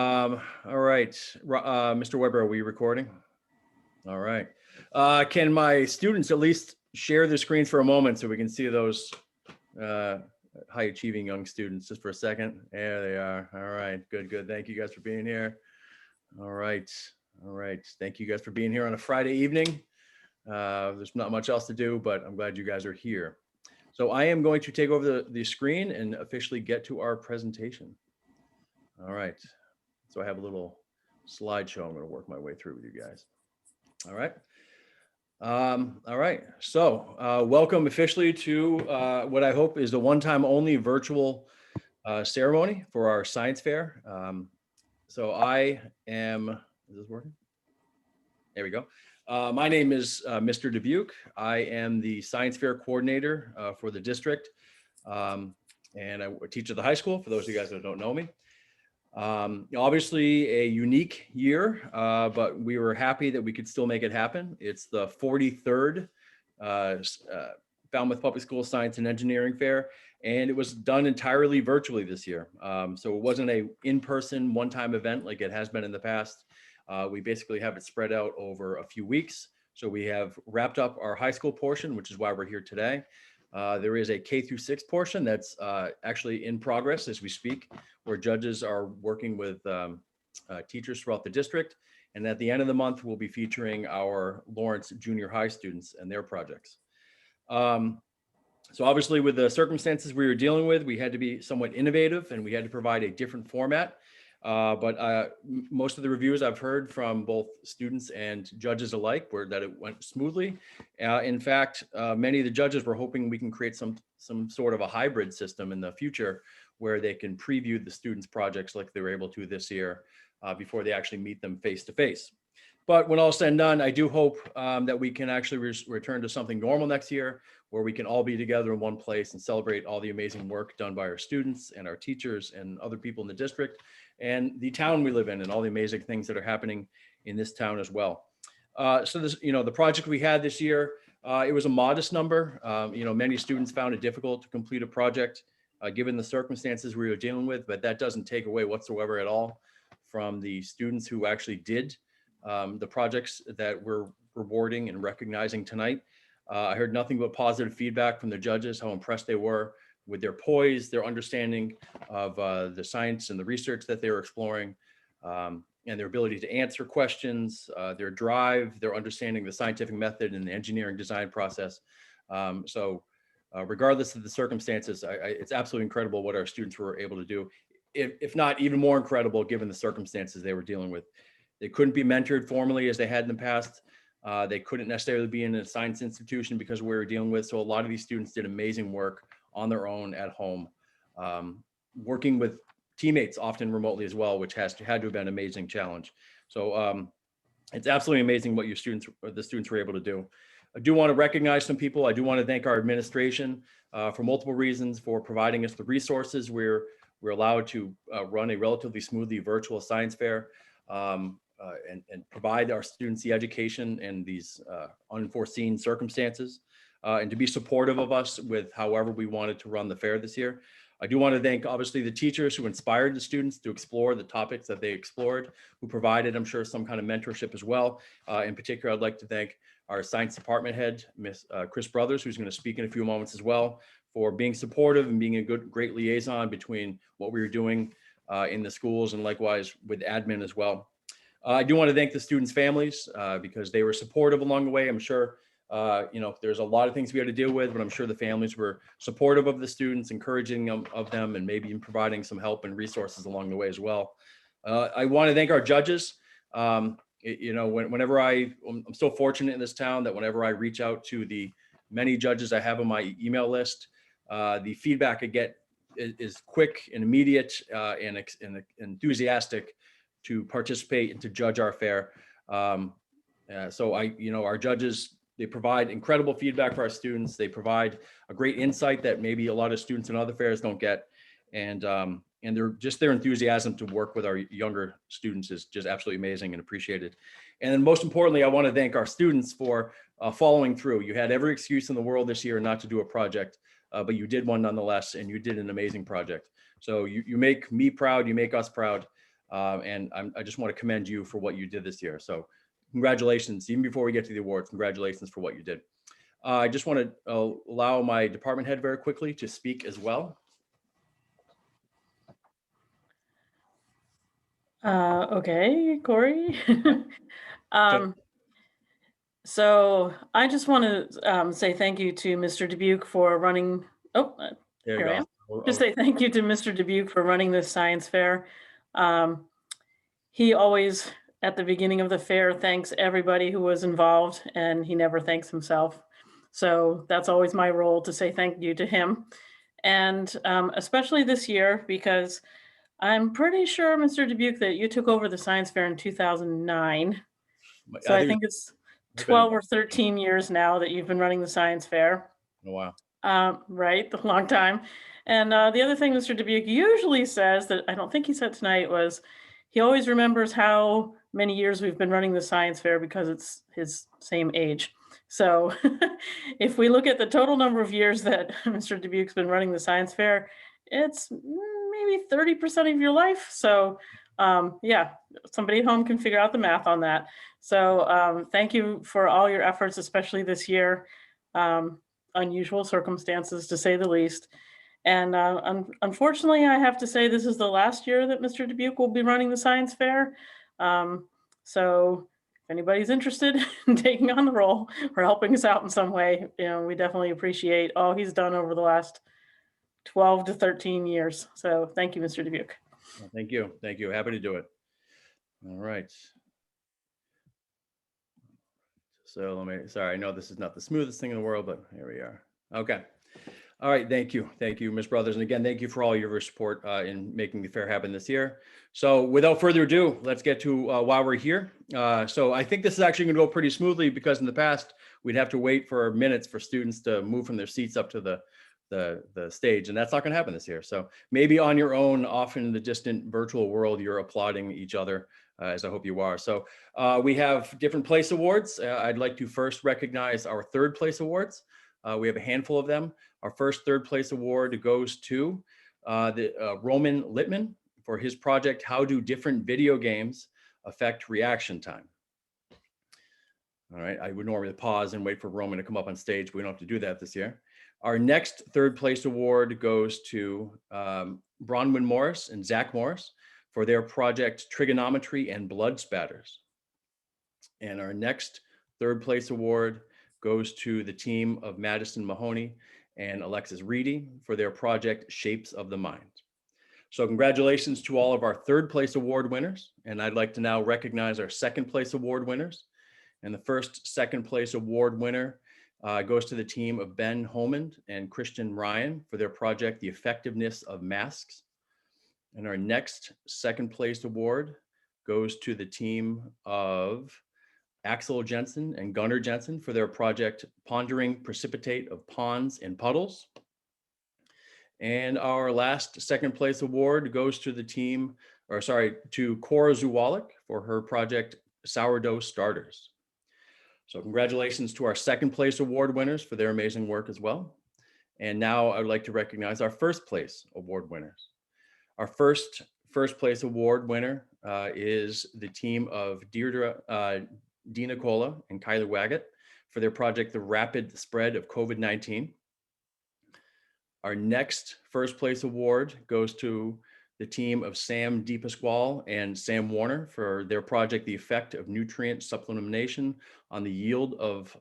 All right, Mr. Weber, are we recording? All right. Can my students at least share their screens for a moment so we can see those uh, high achieving young students just for a second? There they are. All right, good, good. Thank you guys for being here. All right, all right. Thank you guys for being here on a Friday evening. There's not much else to do, but I'm glad you guys are here. So I am going to take over the screen and officially get to our presentation. All right. So I have a little slideshow I'm going to work my way through with you guys. All right. All right. So welcome officially to what I hope is the one-time only virtual ceremony for our science fair. So I am, is this working? There we go. My name is Mr. Dubuque. I am the science fair coordinator for the district. And I teach at the high school, for those of you guys that don't know me. Obviously a unique year, but we were happy that we could still make it happen. It's the 43rd Falmouth Public School Science and Engineering Fair, and it was done entirely virtually this year. So it wasn't a in-person one-time event like it has been in the past. We basically have it spread out over a few weeks. So we have wrapped up our high school portion, which is why we're here today. There is a K through 6 portion that's actually in progress as we speak, where judges are working with teachers throughout the district. And at the end of the month, we'll be featuring our Lawrence Junior High students and their projects. So obviously with the circumstances we were dealing with, we had to be somewhat innovative and we had to provide a different format. But most of the reviews I've heard from both students and judges alike were that it went smoothly. In fact, many of the judges were hoping we can create some sort of a hybrid system in the future where they can preview the students' projects like they were able to this year before they actually meet them face to face. But when all said and done, I do hope that we can actually return to something normal next year where we can all be together in one place and celebrate all the amazing work done by our students and our teachers and other people in the district and the town we live in and all the amazing things that are happening in this town as well. So this, the project we had this year, it was a modest number. Many students found it difficult to complete a project given the circumstances we were dealing with, but that doesn't take away whatsoever at all from the students who actually did the projects that we're rewarding and recognizing tonight. I heard nothing but positive feedback from the judges, how impressed they were with their poise, their understanding of the science and the research that they were exploring, and their ability to answer questions, their drive, their understanding of the scientific method and the engineering design process. Regardless of the circumstances, it's absolutely incredible what our students were able to do, if not even more incredible given the circumstances they were dealing with. They couldn't be mentored formally as they had in the past. They couldn't necessarily be in a science institution because we were dealing with. So a lot of these students did amazing work on their own at home, working with teammates often remotely as well, which had to have been an amazing challenge. So it's absolutely amazing what the students were able to do. I do want to recognize some people. I do want to thank our administration for multiple reasons for providing us the resources. We're allowed to run a relatively smoothly virtual science fair. And provide our students the education in these unforeseen circumstances, and to be supportive of us with however we wanted to run the fair this year. I do want to thank obviously the teachers who inspired the students to explore the topics that they explored, who provided, I'm sure, some kind of mentorship as well. In particular, I'd like to thank our science department head, Miss Chris Brothers, who's going to speak in a few moments as well, for being supportive and being a great liaison between what we were doing in the schools and likewise with admin as well. I do want to thank the students' families because they were supportive along the way. I'm sure, there's a lot of things we had to deal with, but I'm sure the families were supportive of the students, encouraging of them, and maybe even providing some help and resources along the way as well. I want to thank our judges. Whenever I'm so fortunate in this town that whenever I reach out to the many judges I have on my email list, the feedback I get is quick and immediate and enthusiastic to participate and to judge our fair. Our judges, they provide incredible feedback for our students. They provide a great insight that maybe a lot of students in other fairs don't get. And their enthusiasm to work with our younger students is just absolutely amazing and appreciated. And then most importantly, I want to thank our students for following through. You had every excuse in the world this year not to do a project, but you did one nonetheless, and you did an amazing project. So you make me proud, you make us proud. And I just want to commend you for what you did this year. So congratulations, even before we get to the awards, congratulations for what you did. I just want to allow my department head very quickly to speak as well. Okay, Corey. So I just want to say thank you to Mr. Dubuque for running. Oh, There you here I go. am. Just say thank you to Mr. Dubuque for running this science fair. Um, he always, at the beginning of the fair, thanks everybody who was involved, and he never thanks himself. So that's always my role, to say thank you to him. And especially this year, because I'm pretty sure, Mr. Dubuque, that you took over the science fair in 2009. So I I think think it's it's been 12 or 13 years now that you've been running the science fair. a while. Right, a long time. And the other thing Mr. Dubuque usually says, that I don't think he said tonight, was he always remembers how many years we've been running the science fair because it's his same age. So if we look at the total number of years that Mr. Dubuque's been running the science fair, it's maybe 30% of your life. So yeah, somebody at home can figure out the math on that. So thank you for all your efforts, especially this year. Unusual circumstances, to say the least. And unfortunately, I have to say this is the last year that Mr. Dubuque will be running the science fair. Um, so if anybody's interested in taking on the role or helping us out in some way, we definitely appreciate all he's done over the last 12 to 13 years. So thank you, Mr. Dubuque. Well, thank you. Thank you. Happy to do it. All right. So sorry, I know this is not the smoothest thing in the world, but here we are. Okay. All right. Thank you. Thank you, Ms. Brothers. And again, thank you for all your support in making the fair happen this year. So without further ado, let's get to why we're here. So I think this is actually going to go pretty smoothly, because in the past, we'd have to wait for minutes for students to move from their seats up to the stage, and that's not going to happen this year. So maybe on your own, off in the distant virtual world, you're applauding each other, as I hope you are. So we have different place awards. I'd like to first recognize our third place awards. We have a handful of them. Our first third place award goes to Roman Littman for his project, How Do Different Video Games Affect Reaction Time? All right, I would normally pause and wait for Roman to come up on stage, but we don't have to do that this year. Our next third place award goes to Bronwyn Morris and Zach Morris for their project, Trigonometry and Blood Spatters. And our next third place award goes to the team of Madison Mahoney and Alexis Reedy for their project, Shapes of the Mind. So congratulations to all of our third place award winners. And I'd like to now recognize our second place award winners. And the first second place award winner goes to the team of Ben Holmand and Christian Ryan for their project, The Effectiveness of Masks. And our next second place award goes to the team of Axel Jensen and Gunnar Jensen for their project, Pondering Precipitate of Ponds and Puddles. And our last second place award goes to the team, to Cora Zuwalik for her project, Sourdough Starters. So congratulations to our second place award winners for their amazing work as well. And now I would like to recognize our first place award winners. Our first place award winner is the team of Deirdre DiNicola and Kyler Waggett for their project, The Rapid Spread of COVID-19. Our next first place award goes to the team of Sam DePasquale and Sam Warner for their project, The Effect of Nutrient Supplementation on the Yield of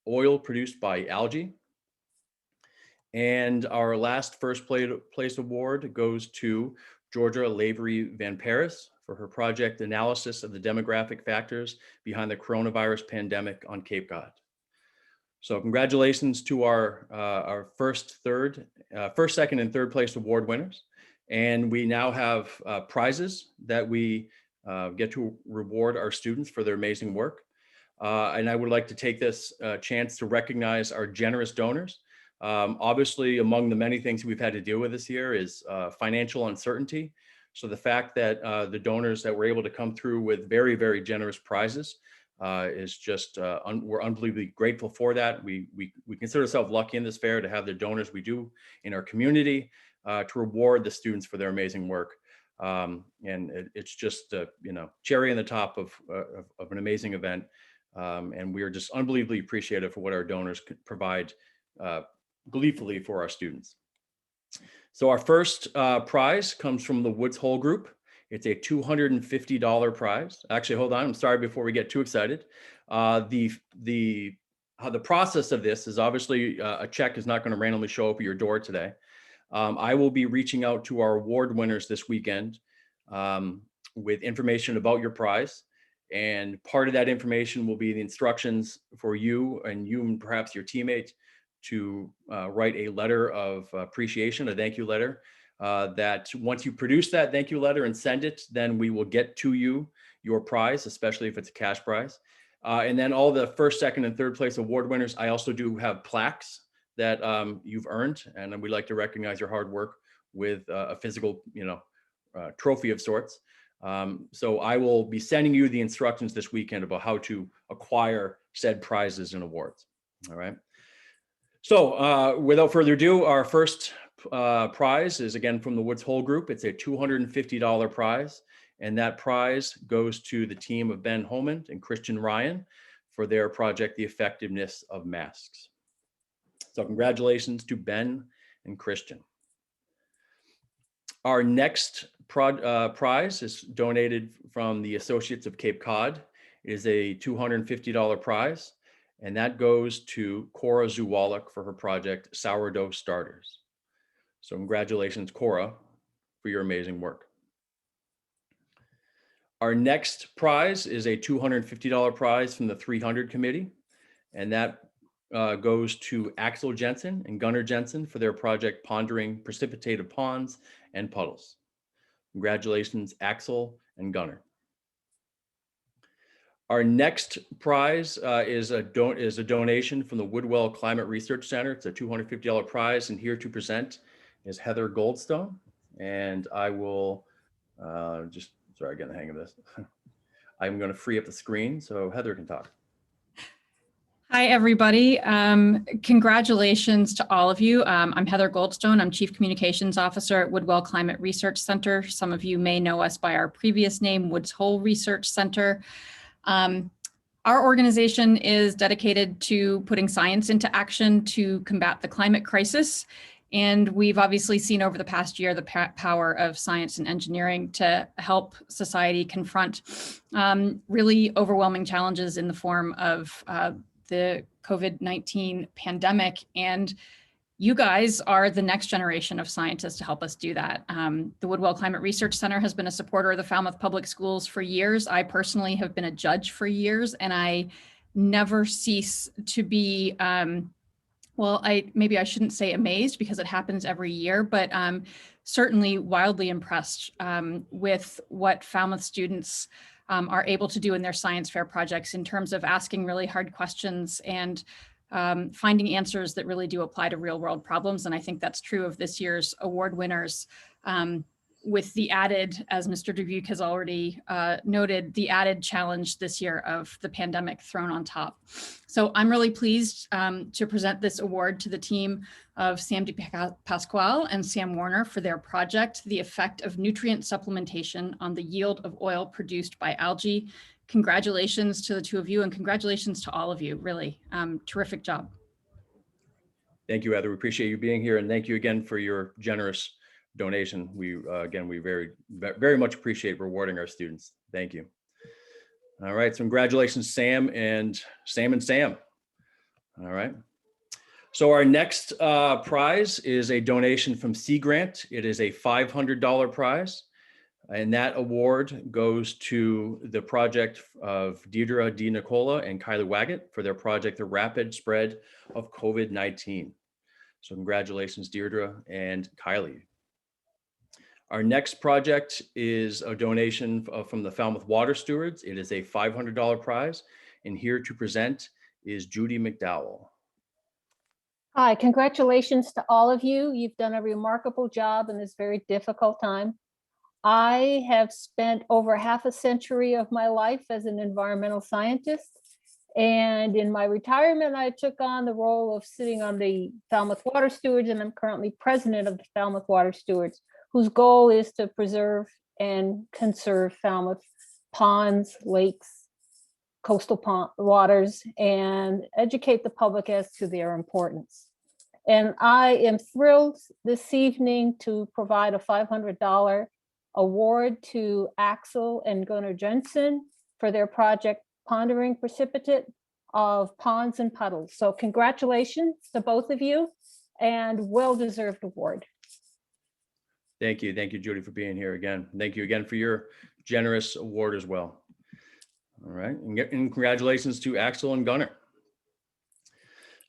Oil Produced by Algae. And our last first place award goes to Georgia Lavery Van Paris for her project, Analysis of the Demographic Factors Behind the Coronavirus Pandemic on Cape Cod. So congratulations to our first, second, and third place award winners. And we now have prizes that we get to reward our students for their amazing work. And I would like to take this chance to recognize our generous donors. Obviously, among the many things we've had to deal with this year is financial uncertainty. So the fact that the donors that were able to come through with very, very generous prizes is just, we're unbelievably grateful for that. We consider ourselves lucky in this fair to have the donors we do in our community to reward the students for their amazing work. And it's just cherry on the top of an amazing event. And we are just unbelievably appreciative for what our donors could provide gleefully for our students. So our first prize comes from the Woods Hole Group. It's a $250 prize. Actually, hold on. I'm sorry before we get too excited. How the process of this is obviously a check is not going to randomly show up at your door today. I will be reaching out to our award winners this weekend with information about your prize. And part of that information will be the instructions for you and perhaps your teammates to write a letter of appreciation, a thank you letter, that once you produce that thank you letter and send it, then we will get to you your prize, especially if it's a cash prize. And then all the first, second, and third place award winners, I also do have plaques that you've earned, and we'd like to recognize your hard work with a physical, trophy of sorts. So I will be sending you the instructions this weekend about how to acquire said prizes and awards. All right. So without further ado, our first prize is again from the Woods Hole Group. It's a $250 prize. And that prize goes to the team of Ben Holman and Christian Ryan for their project, The Effectiveness of Masks. So congratulations to Ben and Christian. Our next prize is donated from the Associates of Cape Cod. It is a $250 prize, and that goes to Cora Zuwalik for her project, Sourdough Starters. So congratulations, Cora, for your amazing work. Our next prize is a $250 prize from the 300 committee, and that goes to Axel Jensen and Gunnar Jensen for their project Pondering Precipitated Ponds and Puddles. Congratulations, Axel and Gunnar. Our next prize is a donation from the Woodwell Climate Research Center. It's a $250 prize, and here to present is Heather Goldstone. And I will sorry, I got the hang of this. I'm going to free up the screen so Heather can talk. Hi, everybody. Congratulations to all of you. I'm Heather Goldstone. I'm Chief Communications Officer at Woodwell Climate Research Center. Some of you may know us by our previous name, Woods Hole Research Center. Our organization is dedicated to putting science into action to combat the climate crisis. And we've obviously seen over the past year the power of science and engineering to help society confront really overwhelming challenges in the form of the COVID-19 pandemic. And you guys are the next generation of scientists to help us do that. The Woodwell Climate Research Center has been a supporter of the Falmouth Public Schools for years. I personally have been a judge for years, and I never cease to be maybe I shouldn't say amazed because it happens every year, but certainly wildly impressed with what Falmouth students are able to do in their science fair projects in terms of asking really hard questions and finding answers that really do apply to real world problems. And I think that's true of this year's award winners, with the added, as Mr. Dubuque has already noted, the added challenge this year of the pandemic thrown on top. So I'm really pleased to present this award to the team of Sam DePasquale and Sam Warner for their project, The Effect of Nutrient Supplementation on the Yield of Oil Produced by Algae. Congratulations to the two of you, and congratulations to all of you, really. Terrific job. Thank you, Heather. We appreciate you being here, and thank you again for your generous donation. We very, very much appreciate rewarding our students. Thank you. All right, so congratulations, Sam and Sam. All right. So our next prize is a donation from Sea Grant. It is a $500 prize, and that award goes to the project of Deirdre D. Nicola and Kylie Waggett for their project, The Rapid Spread of COVID-19. So congratulations, Deirdre and Kylie. Our next project is a donation from the Falmouth Water Stewards. It is a $500 prize, and here to present is Judy McDowell. Hi, congratulations to all of you. You've done a remarkable job in this very difficult time. I have spent over half a century of my life as an environmental scientist. And in my retirement, I took on the role of sitting on the Falmouth Water Stewards, and I'm currently president of the Falmouth Water Stewards, whose goal is to preserve and conserve Falmouth ponds, lakes, coastal pond waters, and educate the public as to their importance. And I am thrilled this evening to provide a $500 award to Axel and Gunnar Jensen for their project Pondering Precipitate of Ponds and Puddles. So congratulations to both of you and well-deserved award. Thank you, Judy, for being here again. Thank you again for your generous award as well. All right, and congratulations to Axel and Gunnar.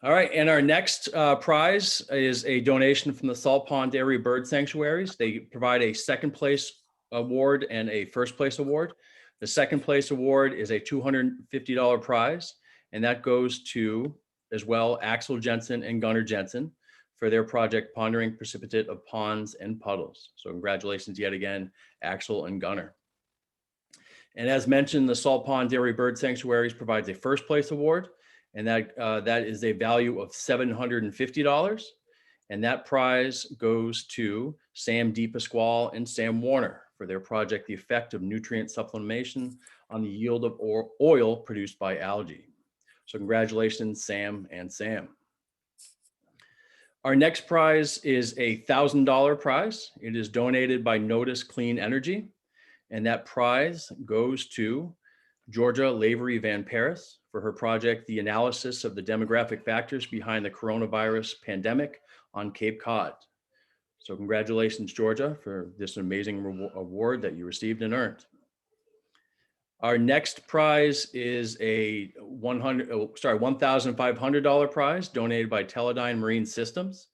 All right, and our next prize is a donation from the Salt Pond Area Bird Sanctuaries. They provide a second place award and a first place award. The second place award is a $250 prize, and that goes to, as well, Axel Jensen and Gunnar Jensen for their project Pondering Precipitate of Ponds and Puddles. So congratulations yet again, Axel and Gunnar. And as mentioned, the Salt Pond Area Bird Sanctuaries provides a first place award, and that is a value of $750. And that prize goes to Sam DePasquale and Sam Warner for their project, The Effect of Nutrient Supplementation on the Yield of Oil Produced by Algae. So congratulations, Sam and Sam. Our next prize is a $1,000 prize. It is donated by Notice Clean Energy, and that prize goes to Georgia Lavery Van Paris for her project, The Analysis of the Demographic Factors Behind the Coronavirus Pandemic on Cape Cod. So congratulations, Georgia, for this amazing award that you received and earned. Our next prize is a $1,500 prize donated by Teledyne Marine Systems.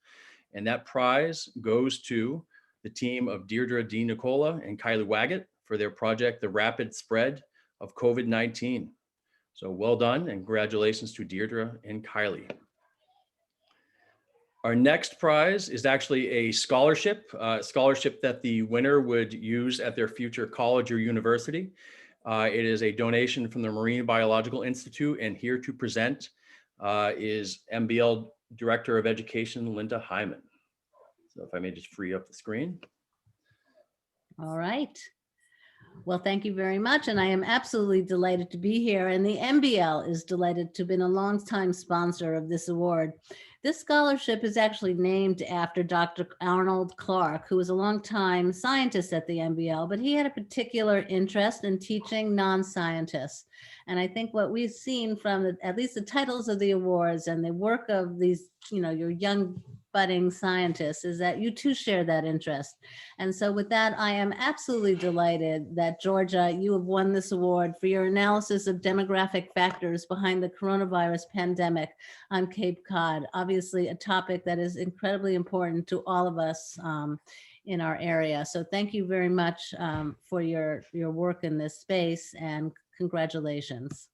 And that prize goes to the team of Deirdre D. Nicola and Kylie Waggett for their project, The Rapid Spread of COVID-19. So well done and congratulations to Deirdre and Kylie. Our next prize is actually a scholarship that the winner would use at their future college or university. It is a donation from the Marine Biological Institute, and here to present is MBL Director of Education, Linda Hyman. So if I may just free up the screen. All right. Well, thank you very much. And I am absolutely delighted to be here. And the MBL is delighted to have been a longtime sponsor of this award. This scholarship is actually named after Dr. Arnold Clark, who was a longtime scientist at the MBL, but he had a particular interest in teaching non-scientists. And I think what we've seen from at least the titles of the awards and the work of these, your young budding scientists is that you too share that interest. And so with that, I am absolutely delighted that Georgia, you have won this award for your analysis of demographic factors behind the coronavirus pandemic on Cape Cod. Obviously a topic that is incredibly important to all of us in our area. So thank you very much for your work in this space, and congratulations.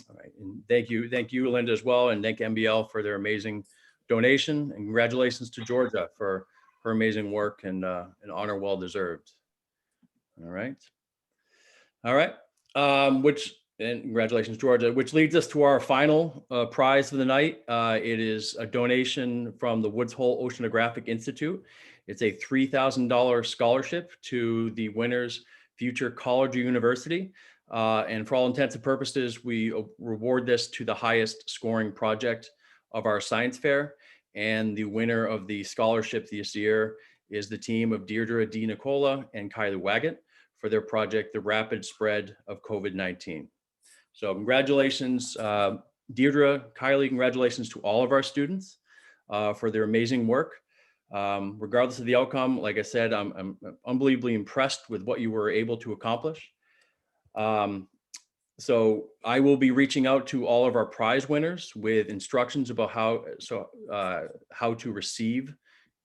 All right, and thank you, Linda, as well, and thank MBL for their amazing donation, and congratulations to Georgia for her amazing work and an honor well deserved. All right, and congratulations, Georgia, which leads us to our final prize of the night. It is a donation from the Woods Hole Oceanographic Institute. It's a $3,000 scholarship to the winner's future college or university. And for all intents and purposes, we reward this to the highest scoring project of our science fair. And the winner of the scholarship this year is the team of Deirdre D. Nicola and Kylie Waggett for their project, The Rapid Spread of COVID-19. So congratulations, Deirdre, Kylie, congratulations to all of our students for their amazing work. Regardless of the outcome, like I said, I'm unbelievably impressed with what you were able to accomplish. So I will be reaching out to all of our prize winners with instructions about how to receive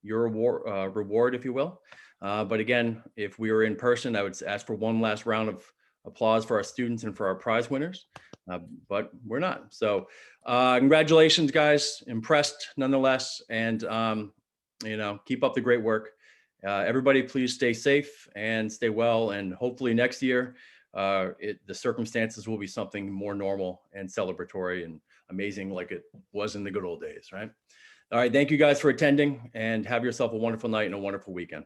your reward, if you will. But again, if we were in person, I would ask for one last round of applause for our students and for our prize winners, but we're not. So congratulations, guys. Impressed nonetheless, and keep up the great work. Everybody, please stay safe and stay well, and hopefully next year, the circumstances will be something more normal and celebratory and amazing like it was in the good old days, right? All right, thank you guys for attending, and have yourself a wonderful night and a wonderful weekend.